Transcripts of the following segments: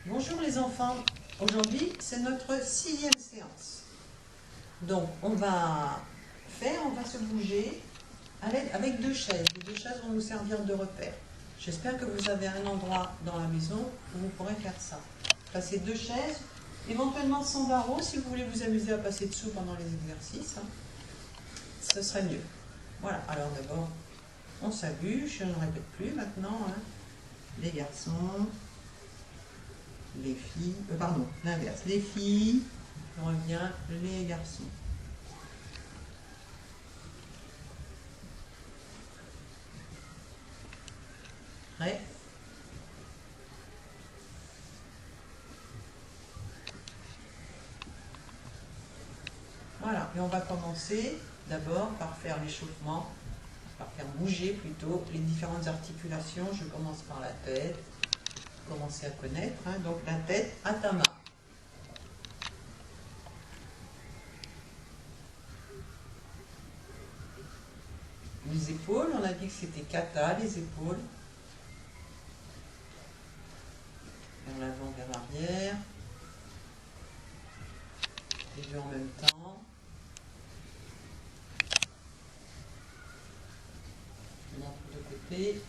Bonjour les enfants, aujourd'hui c'est notre 6e séance. Donc on va se bouger avec 2 chaises. Les 2 chaises vont nous servir de repère. J'espère que vous avez un endroit dans la maison où vous pourrez faire ça. Passer 2 chaises, éventuellement sans barreaux si vous voulez vous amuser à passer dessous pendant les exercices. Ce serait mieux. Voilà, alors d'abord on s'habille, je ne répète plus maintenant. Les garçons, les filles, pardon, l'inverse, les filles, je reviens, les garçons. Prêt? Voilà, et on va commencer d'abord par faire l'échauffement, par faire bouger plutôt les différentes articulations. Je commence par la tête, commencez à connaître, donc la tête à ta main. Les épaules, on a dit que c'était kata, les épaules. Vers l'avant, vers l'arrière. Les deux en même temps. Je montre de côté.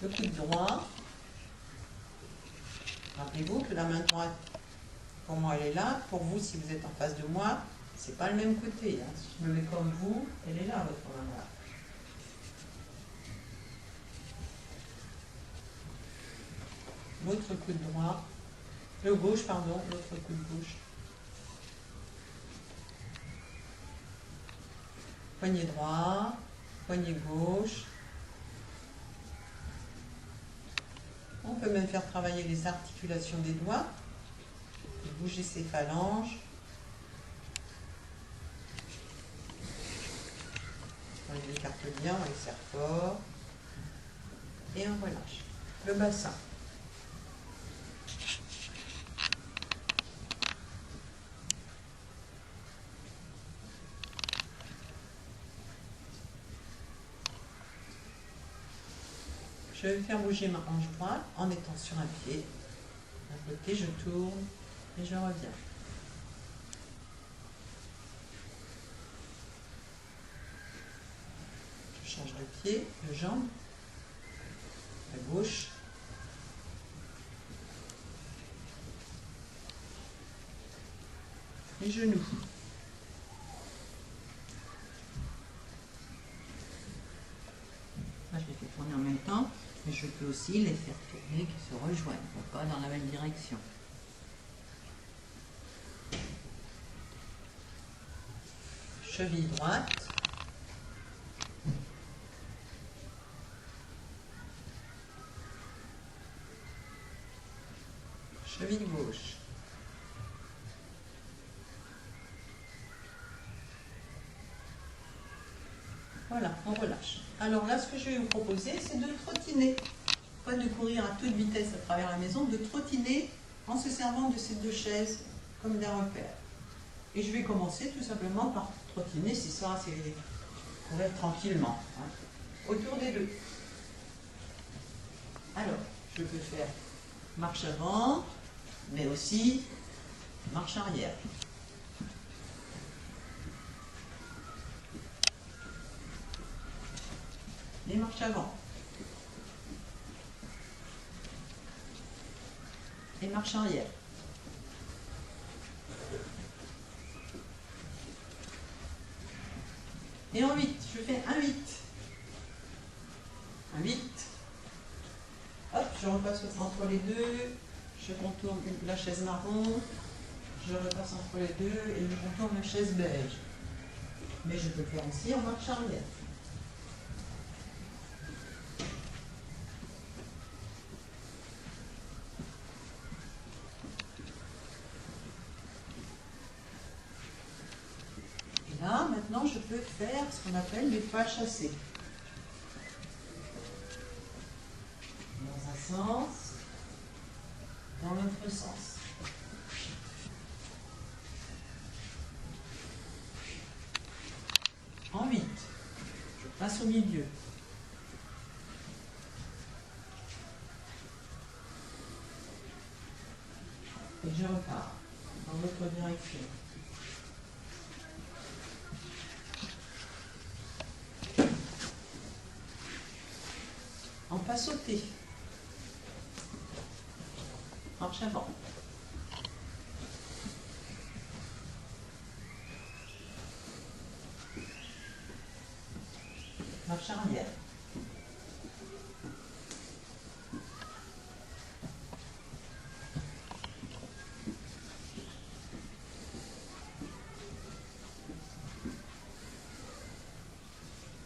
Le coude droit. Rappelez-vous que la main droite, pour moi, elle est là. Pour vous, si vous êtes en face de moi, c'est pas le même côté. Si je me mets comme vous, elle est là, votre main droite. L'autre coude droit, le gauche, pardon, l'autre coude gauche. Poignet droit, poignet gauche. On peut même faire travailler les articulations des doigts, bouger ses phalanges. On les écarte bien, on les serre fort. Et on relâche. Le bassin. Je vais faire bouger ma hanche droite en étant sur un pied. D'un côté, je tourne et je reviens. Je change de pied, de jambe. La gauche. Les genoux. Là, je les fais tourner en même temps. Mais je peux aussi les faire tourner, qui se rejoignent, pas dans la même direction. Cheville droite. Cheville gauche. Voilà, on relâche. Alors là, ce que je vais vous proposer, c'est de trottiner. Pas de courir à toute vitesse à travers la maison, de trottiner en se servant de ces 2 chaises comme d'un repère. Et je vais commencer tout simplement par trottiner, c'est ça, c'est courir tranquillement, autour des 2. Alors, je peux faire marche avant, mais aussi marche arrière. Les marches avant. Et marche arrière. Et en 8, je fais un 8. Un 8. Hop, je repasse entre les 2. Je contourne la chaise marron. Je repasse entre les 2 et je contourne la chaise beige. Mais je peux le faire aussi en marche arrière. Là, maintenant, je peux faire ce qu'on appelle les pas chassés. Dans un sens, dans l'autre sens. En 8, je passe au milieu. Et je repars dans l'autre direction. En pas sauter. Marche avant. Marche arrière.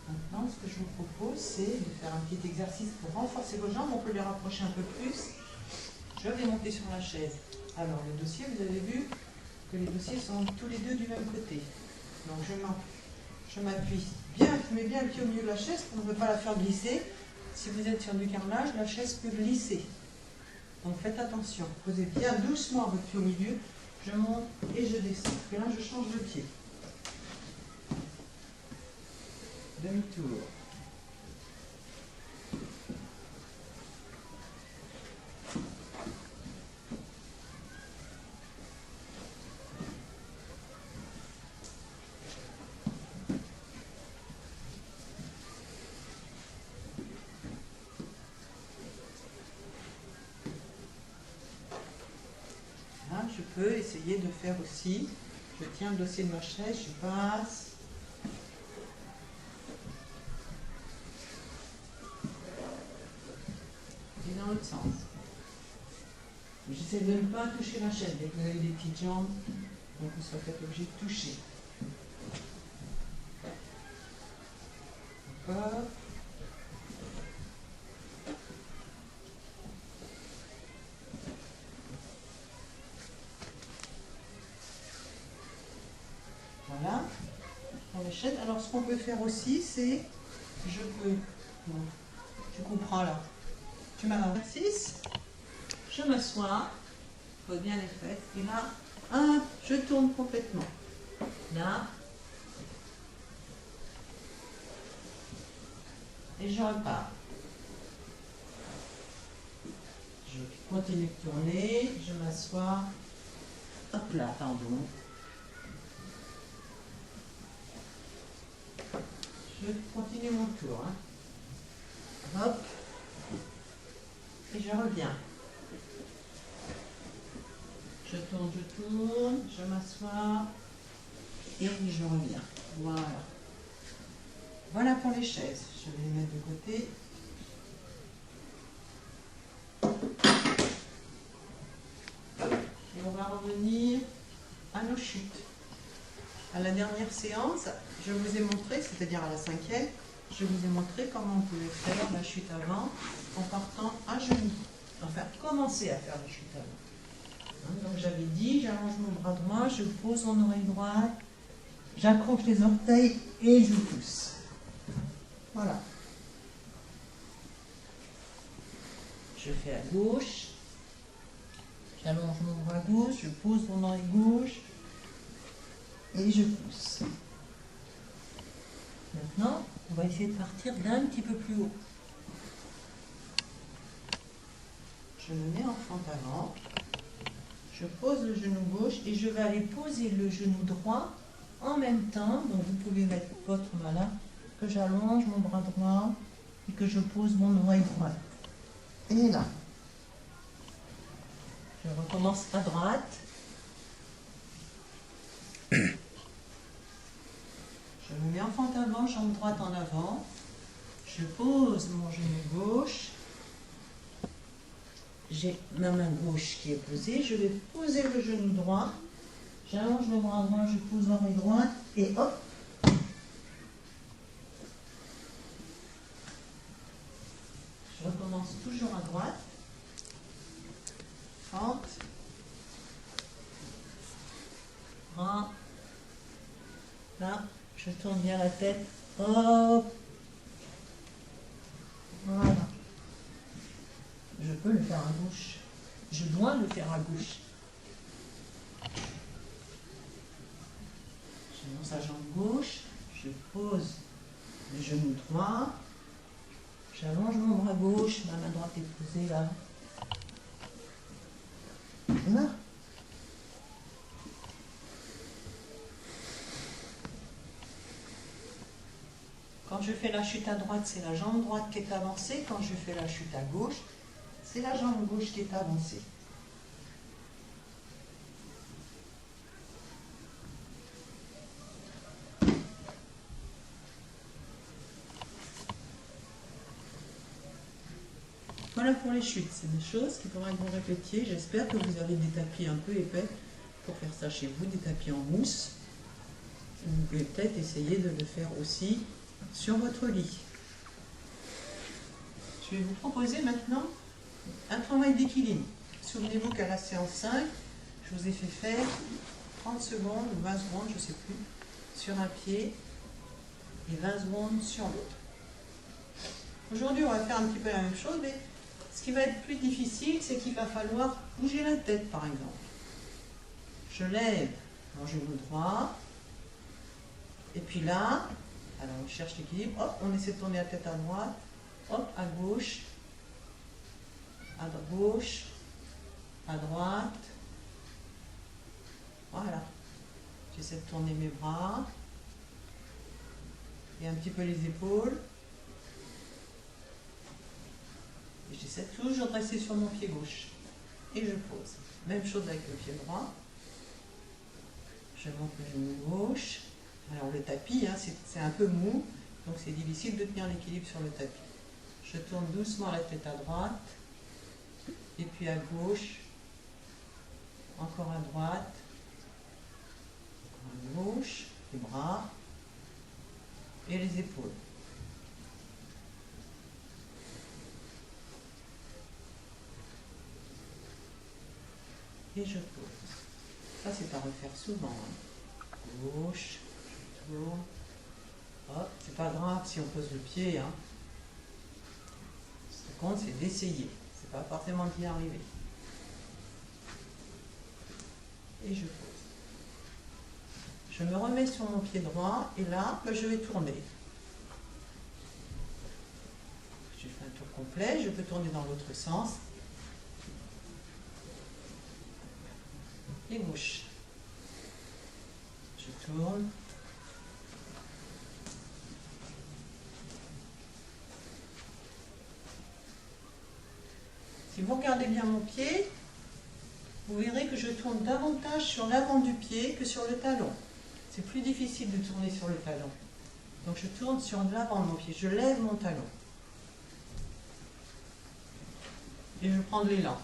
Maintenant, ce que je vous propose, c'est de faire un petit exercice pour renforcer vos jambes. On peut les rapprocher un peu plus. Je vais monter sur la chaise. Alors, le dossier, vous avez vu que les dossiers sont tous les deux du même côté. Donc, je m'appuie bien, je mets bien le pied au milieu de la chaise pour ne pas la faire glisser. Si vous êtes sur du carrelage, la chaise peut glisser. Donc, faites attention. Posez bien doucement votre pied au milieu. Je monte et je descends. Et là, je change de pied. Demi-tour. Là, je peux essayer de faire aussi. Je tiens le dossier de ma chaise, je passe. Et dans l'autre sens. J'essaie de ne pas toucher la chaise dès que vous avez des petites jambes, donc vous serez peut-être obligé de toucher. Encore. Voilà. Pour les chaînes. Alors ce qu'on peut faire aussi, c'est je peux. Bon, tu comprends là. Tu m'as l'exercice. Je m'assois. Pose bien les fesses. Et là, hop, je tourne complètement. Là. Et je repars. Je continue de tourner. Je m'assois. Hop là, pardon. Je continue mon tour. Hein. Hop. Et je reviens. Je tourne, je m'assois. Et je reviens. Voilà. Voilà pour les chaises. Je vais les mettre de côté. Et on va revenir à nos chutes. À la dernière séance, je vous ai montré, c'est-à-dire à la 5e, je vous ai montré comment on pouvait faire la chute avant en partant à genoux. Enfin, commencer à faire la chute avant. Donc j'avais dit, j'allonge mon bras droit, je pose mon oreille droite, j'accroche les orteils et je pousse. Voilà. Je fais à gauche, j'allonge mon bras gauche, je pose mon oreille gauche et je pousse. Maintenant, on va essayer de partir d'un petit peu plus haut. Je me mets en fente avant, je pose le genou gauche et je vais aller poser le genou droit en même temps. Donc vous pouvez mettre votre main là, que j'allonge mon bras droit et que je pose mon oreille droite. Et là, je recommence à droite. Je me mets en fente avant, jambe droite en avant. Je pose mon genou gauche. J'ai ma main gauche qui est posée. Je vais poser le genou droit. J'allonge le bras droit, je pose l'oreille droite et hop. Je recommence toujours à droite. Fente. Bras. Là, je tourne bien la tête. Hop. Voilà. Je peux le faire à gauche. Je dois le faire à gauche. Je lance la jambe gauche. Je pose le genou droit. J'allonge mon bras gauche. Ma main droite est posée là. Là. je fais la chute à droite, c'est la jambe droite qui est avancée. Quand je fais la chute à gauche, c'est la jambe gauche qui est avancée. Voilà pour les chutes, c'est des choses qu'il faudra que vous répétiez. J'espère que vous avez des tapis un peu épais pour faire ça chez vous, des tapis en mousse. Vous pouvez peut-être essayer de le faire aussi sur votre lit. Je vais vous proposer maintenant un travail d'équilibre. Souvenez-vous qu'à la séance 5, je vous ai fait faire 30 secondes ou 20 secondes, je ne sais plus, sur un pied et 20 secondes sur l'autre. Aujourd'hui, on va faire un petit peu la même chose, mais ce qui va être plus difficile, c'est qu'il va falloir bouger la tête, par exemple. Je lève mon genou droit, et puis là, alors on cherche l'équilibre, hop, on essaie de tourner la tête à droite, hop, à gauche, à gauche, à droite, voilà. J'essaie de tourner mes bras, et un petit peu les épaules. Et j'essaie toujours de rester sur mon pied gauche. Et je pose. Même chose avec le pied droit. Je monte le genou gauche. Alors le tapis, hein, c'est un peu mou, donc c'est difficile de tenir l'équilibre sur le tapis. Je tourne doucement la tête à droite, et puis à gauche, encore à droite, encore à gauche, les bras et les épaules. Et je pose. Ça, c'est à refaire souvent. Hein. Gauche, je tourne. Hop, c'est pas grave si on pose le pied. Hein. Ce qui compte, c'est d'essayer. C'est pas forcément d'y arriver. Et je pose. Je me remets sur mon pied droit et là, je vais tourner. Je fais un tour complet, je peux tourner dans l'autre sens. Et gauche. Je tourne. Si vous regardez bien mon pied, vous verrez que je tourne davantage sur l'avant du pied que sur le talon. C'est plus difficile de tourner sur le talon. Donc je tourne sur l'avant de mon pied, je lève mon talon. Et je prends de l'élan.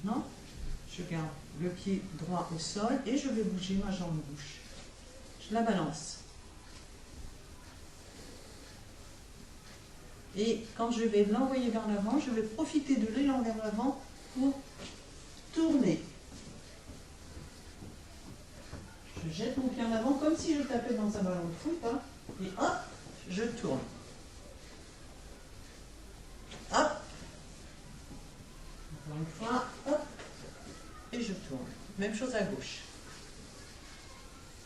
Maintenant, je garde le pied droit au sol et je vais bouger ma jambe gauche. Je la balance. Et quand je vais l'envoyer vers l'avant, je vais profiter de l'élan vers l'avant pour tourner. Je jette mon pied en avant comme si je tapais dans un ballon de foot. Hein, et hop, je tourne. Hop. Encore une fois, hop. Et je tourne. Même chose à gauche.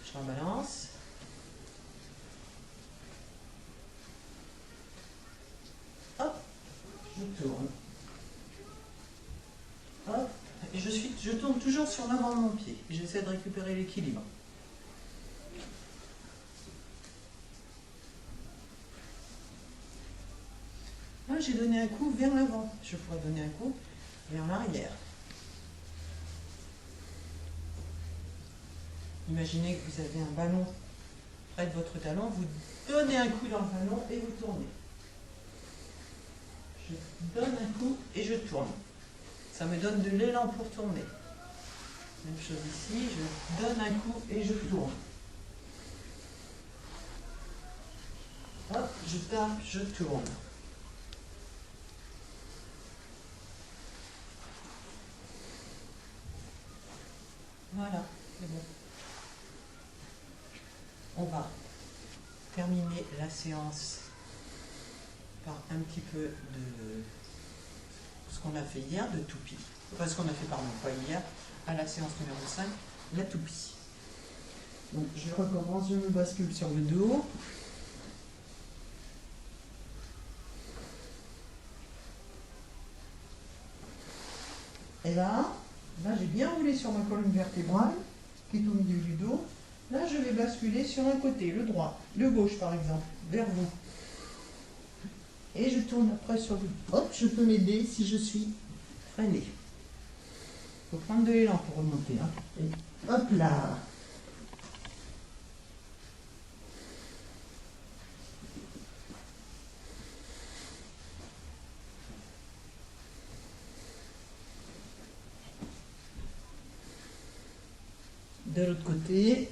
Je la balance. Hop. Je tourne. Hop. Et je tourne toujours sur l'avant de mon pied. J'essaie de récupérer l'équilibre. Là, j'ai donné un coup vers l'avant. Je pourrais donner un coup vers l'arrière. Imaginez que vous avez un ballon près de votre talon. Vous donnez un coup dans le ballon et vous tournez. Je donne un coup et je tourne. Ça me donne de l'élan pour tourner. Même chose ici, je donne un coup et je tourne. Hop, je tape, je tourne. Voilà, c'est bon. On va terminer la séance par un petit peu de ce qu'on a fait hier, de toupie. Pas ce qu'on a fait, pardon, pas hier, à la séance numéro 5, la toupie. Donc je recommence, je me bascule sur le dos. Et là, Là, j'ai bien roulé sur ma colonne vertébrale, qui est au milieu du dos. Là, je vais basculer sur un côté, le droit, le gauche par exemple, vers vous. Et je tourne après sur le... Hop, je peux m'aider si je suis freinée. Il faut prendre de l'élan pour remonter. Hein. Et hop là. De l'autre côté.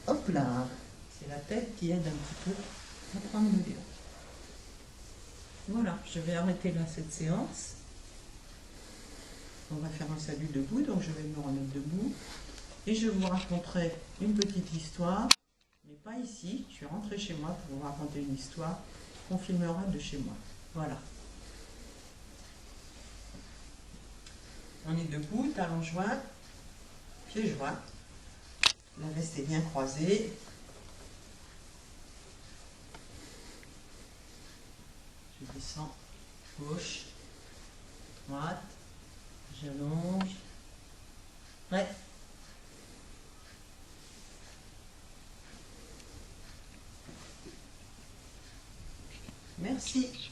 Hop là. C'est la tête qui aide un petit peu à prendre le l'élan. Voilà, je vais arrêter là cette séance. On va faire un salut debout, donc je vais me remettre debout. Et je vous raconterai une petite histoire, mais pas ici. Je suis rentrée chez moi pour vous raconter une histoire qu'on filmera de chez moi. Voilà. On est debout, talons joints, pieds joints. La veste est bien croisée. Je descends, gauche, droite, j'allonge. Ouais. Merci.